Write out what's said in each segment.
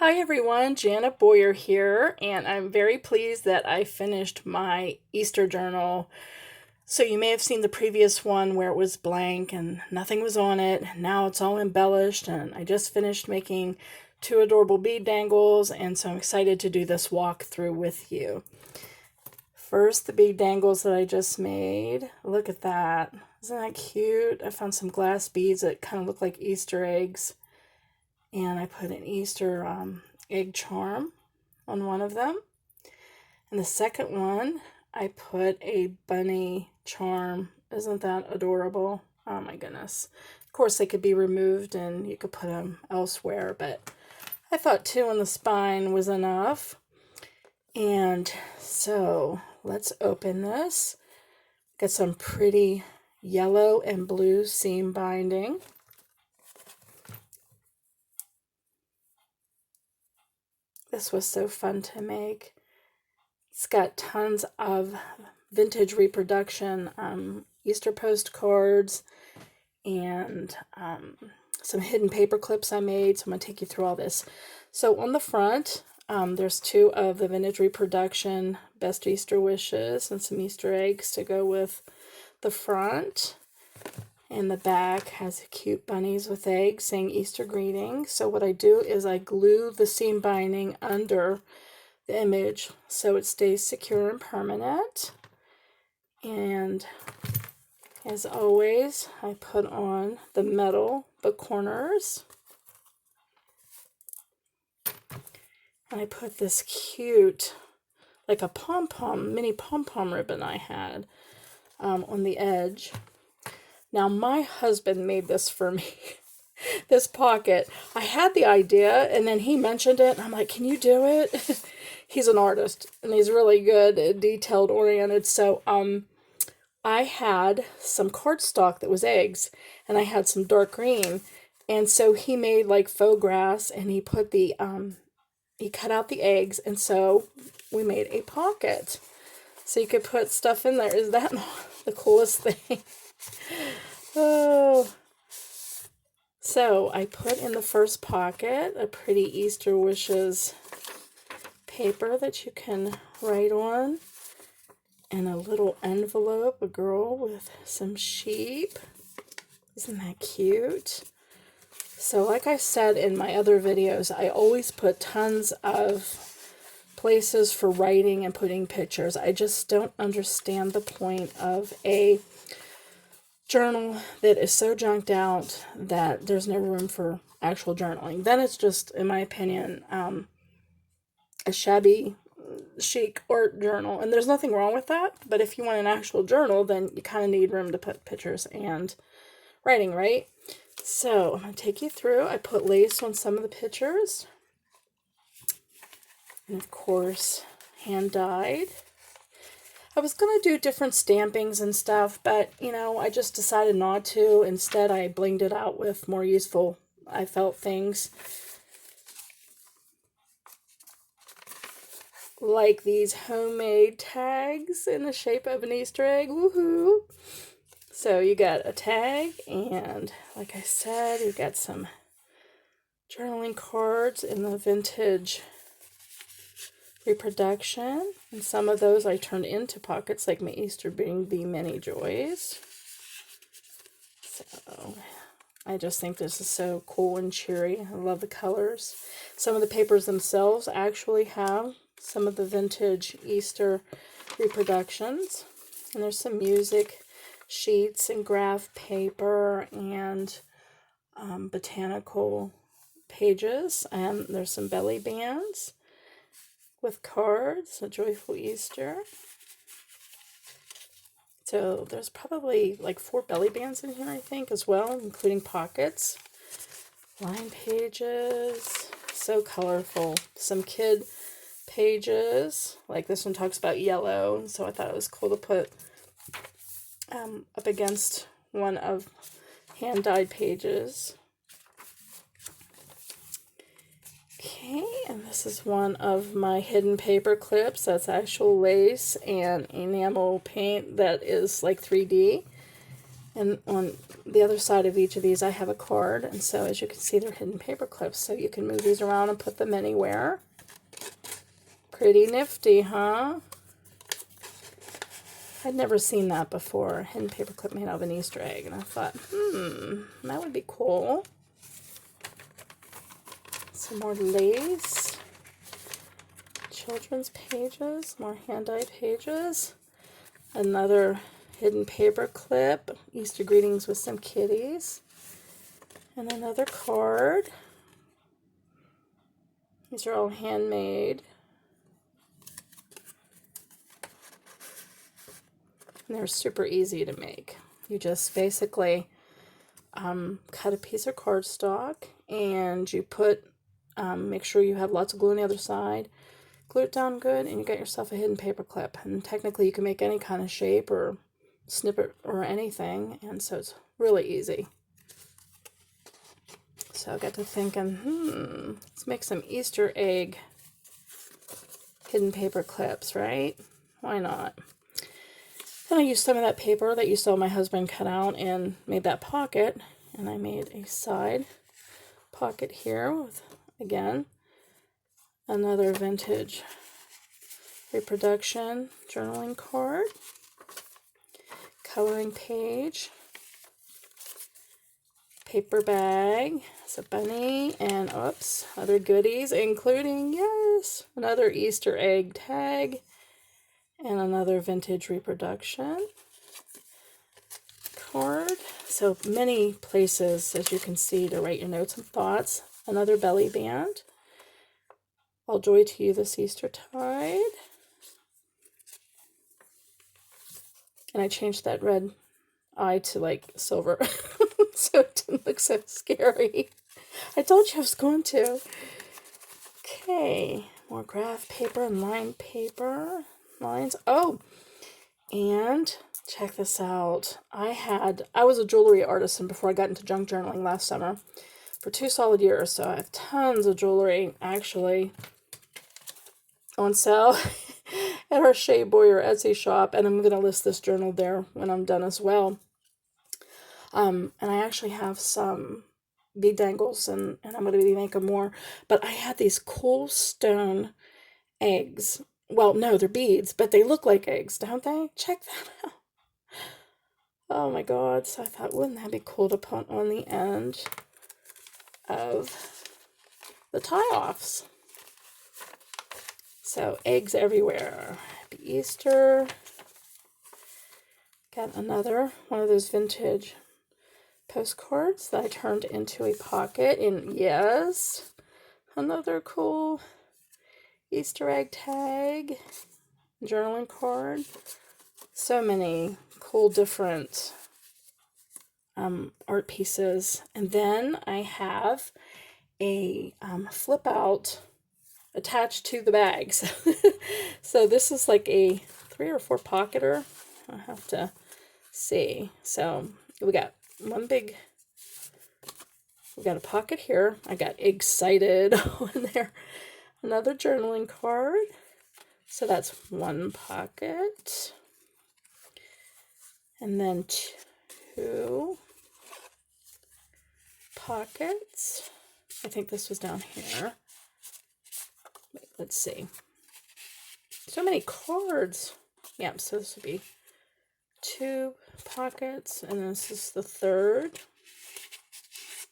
Hi everyone, Janet Boyer here, and I'm very pleased that I finished my Easter journal. So you may have seen the previous one where it was blank and nothing was on it. Now it's all embellished, and I just finished making two adorable bead dangles, and so I'm excited to do this walkthrough with you. First, the bead dangles that I just made. Look at that. Isn't that cute? I found some glass beads that kind of look like Easter eggs. And I put an Easter egg charm on one of them. And the second one, I put a bunny charm. Isn't that adorable? Oh my goodness. Of course, they could be removed and you could put them elsewhere, but I thought two on the spine was enough. And so let's open this. Got some pretty yellow and blue seam binding. This was so fun to make. It's got tons of vintage reproduction, Easter postcards, and some hidden paper clips I made. So I'm going to take you through all this. So on the front, there's two of the vintage reproduction best Easter wishes and some Easter eggs to go with the front. And the back has cute bunnies with eggs saying Easter greetings. So what I do is I glue the seam binding under the image so it stays secure and permanent. And as always, I put on the metal book corners. And I put this cute, like a pom-pom, mini pom-pom ribbon I had on the edge. Now my husband made this for me. This pocket. I had the idea and then he mentioned it and I'm like, can you do it? He's an artist and he's really good, detailed oriented. So I had some cardstock that was eggs and I had some dark green. And so he made like faux grass and he put the he cut out the eggs and so we made a pocket. So you could put stuff in there. Is that not the coolest thing? Oh. So I put in the first pocket a pretty Easter wishes paper that you can write on, and a little envelope, a girl with some sheep. Isn't that cute? So like I said in my other videos, I always put tons of places for writing and putting pictures. I just don't understand the point of a journal that is so junked out that there's no room for actual journaling. Then it's just, in my opinion, a shabby chic art journal, and there's nothing wrong with that, but if you want an actual journal, then you kind of need room to put pictures and writing, right? So I'm going to take you through. I put lace on some of the pictures, and of course hand dyed. I was going to do different stampings and stuff, but you know, I just decided not to. Instead, I blinged it out with more useful, I felt, things like these homemade tags in the shape of an Easter egg. Woohoo! So you got a tag, and like I said, you got some journaling cards in the vintage reproduction, and some of those I turned into pockets, like my Easter being the many joys. So I just think this is so cool and cheery. I love the colors. Some of the papers themselves actually have some of the vintage Easter reproductions, and there's some music sheets and graph paper and botanical pages, and there's some belly bands with cards, a joyful Easter. So there's probably like 4 belly bands in here, I think, as well, including pockets. Line pages, so colorful. Some kid pages, like this one talks about yellow, so I thought it was cool to put up against one of hand-dyed pages. Okay, and this is one of my hidden paper clips. That's actual lace and enamel paint that is like 3D. And on the other side of each of these, I have a card. And so as you can see, they're hidden paper clips. So you can move these around and put them anywhere. Pretty nifty, huh? I'd never seen that before. A hidden paper clip made out of an Easter egg. And I thought, that would be cool. Some more lace. Children's pages. More hand-dyed pages. Another hidden paper clip, Easter greetings with some kitties, and another card. These are all handmade. And they're super easy to make. You just basically cut a piece of cardstock and you put, make sure you have lots of glue on the other side, glue it down good, and you get yourself a hidden paper clip. And technically you can make any kind of shape or snippet or anything, and so it's really easy. So I got to thinking, let's make some Easter egg hidden paper clips, right? Why not? And I used some of that paper that you saw my husband cut out and made that pocket, and I made a side pocket here with, again, another vintage reproduction journaling card, coloring page, paper bag, it's a bunny, and oops, other goodies, including, yes, another Easter egg tag, and another vintage reproduction card. So many places, as you can see, to write your notes and thoughts. Another belly band. All joy to you this Eastertide. And I changed that red eye to like silver so it didn't look so scary. I told you I was going to. Okay, more graph paper and line paper. Lines. Oh, and check this out. I was a jewelry artisan before I got into junk journaling last summer for 2 solid years. So I have tons of jewelry actually on sale at our Shea Boyer Etsy shop, and I'm going to list this journal there when I'm done as well. And I actually have some bead dangles, and I'm going to be making more. But I had these cool stone eggs. Well, no, they're beads, but they look like eggs, don't they? Check that out. Oh my god. So I thought, wouldn't that be cool to put on the end of the tie-offs? So, eggs everywhere. Happy Easter. Got another one of those vintage postcards that I turned into a pocket. And yes, another cool Easter egg tag, journaling card. So many cool different art pieces. And then I have a flip out attached to the bags. So this is like a 3 or 4 pocketer. I'll have to see. So we got we got a pocket here. I got excited on there. Another journaling card. So that's 1 pocket. And then 2 pockets. I think this was down here. Wait, let's see. So many cards. Yeah, so this would be 2 pockets, and this is the 3rd.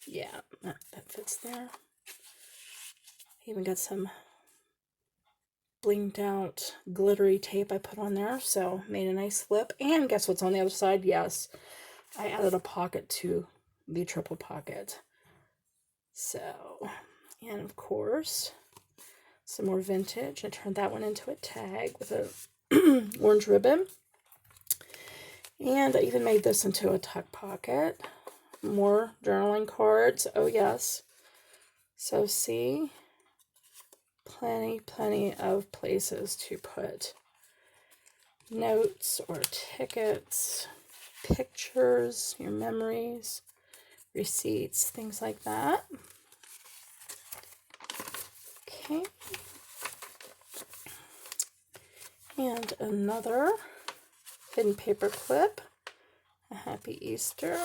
Yeah, that fits there. Even got some blinged out glittery tape I put on there, so made a nice slip. And guess what's on the other side? Yes, I added a pocket to the triple pocket. So, and of course, some more vintage. I turned that one into a tag with a orange ribbon. And I even made this into a tuck pocket. More journaling cards. Oh, yes. So, see, plenty of places to put notes or tickets, pictures, your memories, receipts, things like that. Okay. And another hidden paper clip. A happy Easter.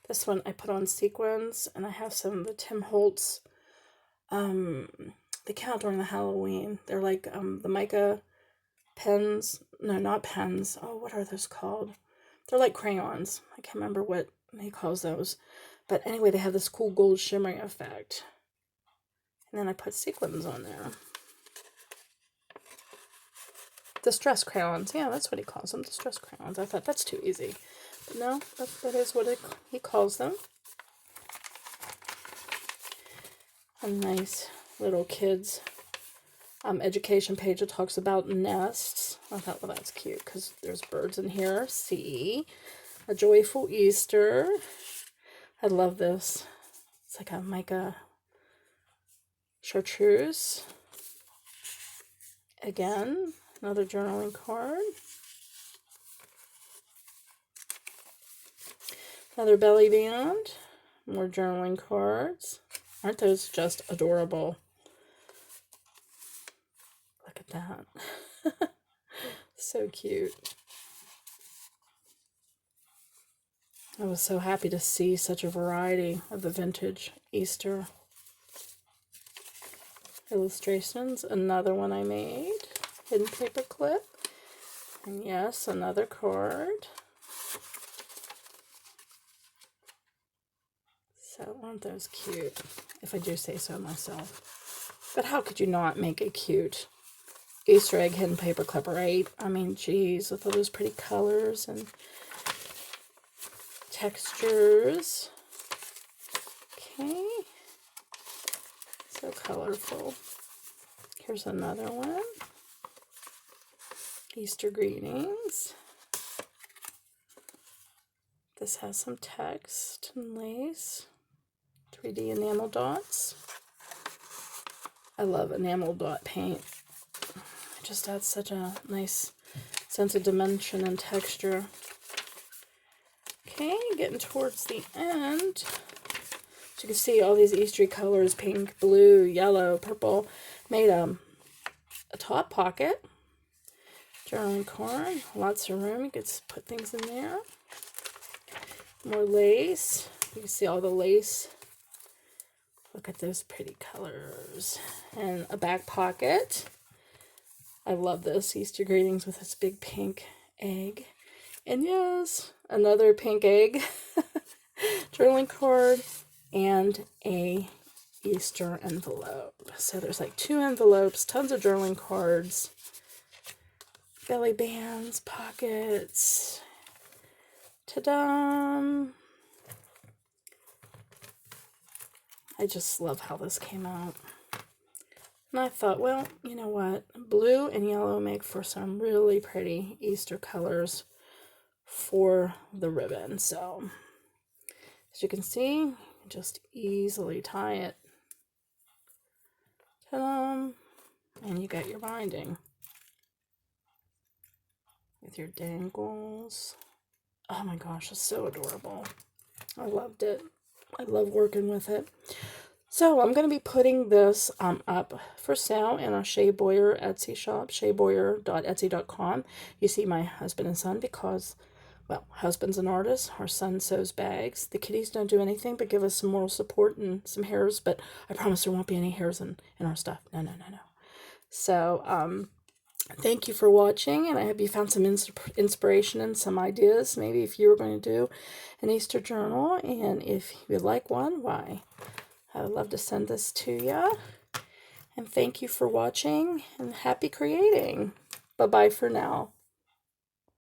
This one I put on sequins, and I have some of the Tim Holtz. They count during the Halloween. They're like the mica pens. No, not pens. Oh, what are those called? They're like crayons. I can't remember what he calls those. But anyway, they have this cool gold shimmering effect. And then I put sequins on there. Distress crayons. Yeah, that's what he calls them. Distress crayons. I thought that's too easy. But no, that is what he calls them. A nice little kids education page that talks about nests. I thought, well, that's cute because there's birds in here. See, a joyful Easter. I love this. It's like a mica chartreuse. Again, another journaling card. Another belly band. More journaling cards. Aren't those just adorable? Look at that. So cute. I was so happy to see such a variety of the vintage Easter illustrations. Another one I made. Hidden paper clip. And yes, another card. So aren't those cute, if I do say so myself. But how could you not make a cute Easter egg hidden paper clip, right? I mean, geez, with all those pretty colors and textures. Okay. So colorful. Here's another one. Easter greetings. This has some text and lace. 3D enamel dots. I love enamel dot paint. It just adds such a nice sense of dimension and texture. Okay, getting towards the end. So you can see all these Easter colors, pink, blue, yellow, purple. Made a top pocket. Journaling card. Lots of room. You could put things in there. More lace. You can see all the lace. Look at those pretty colors. And a back pocket. I love this. Easter greetings with this big pink egg. And yes, another pink egg. Journaling card. And a Easter envelope. So there's like 2 envelopes, tons of journaling cards, belly bands, pockets. Ta-da! I just love how this came out. And I thought, well, you know what? Blue and yellow make for some really pretty Easter colors for the ribbon. So, as you can see, just easily tie it. Ta-da! And you got your binding with your dangles. Oh my gosh, it's so adorable. I loved it. I love working with it. So I'm going to be putting this up for sale in our Shay Boyer Etsy shop, shayboyer.etsy.com. You see my husband and son because, well, husband's an artist. Our son sews bags. The kitties don't do anything but give us some moral support and some hairs, but I promise there won't be any hairs in our stuff. No. So, thank you for watching, and I hope you found some inspiration and some ideas, maybe if you were going to do an Easter journal, and if you would like one, why, I would love to send this to you. And thank you for watching, and happy creating. Bye-bye for now.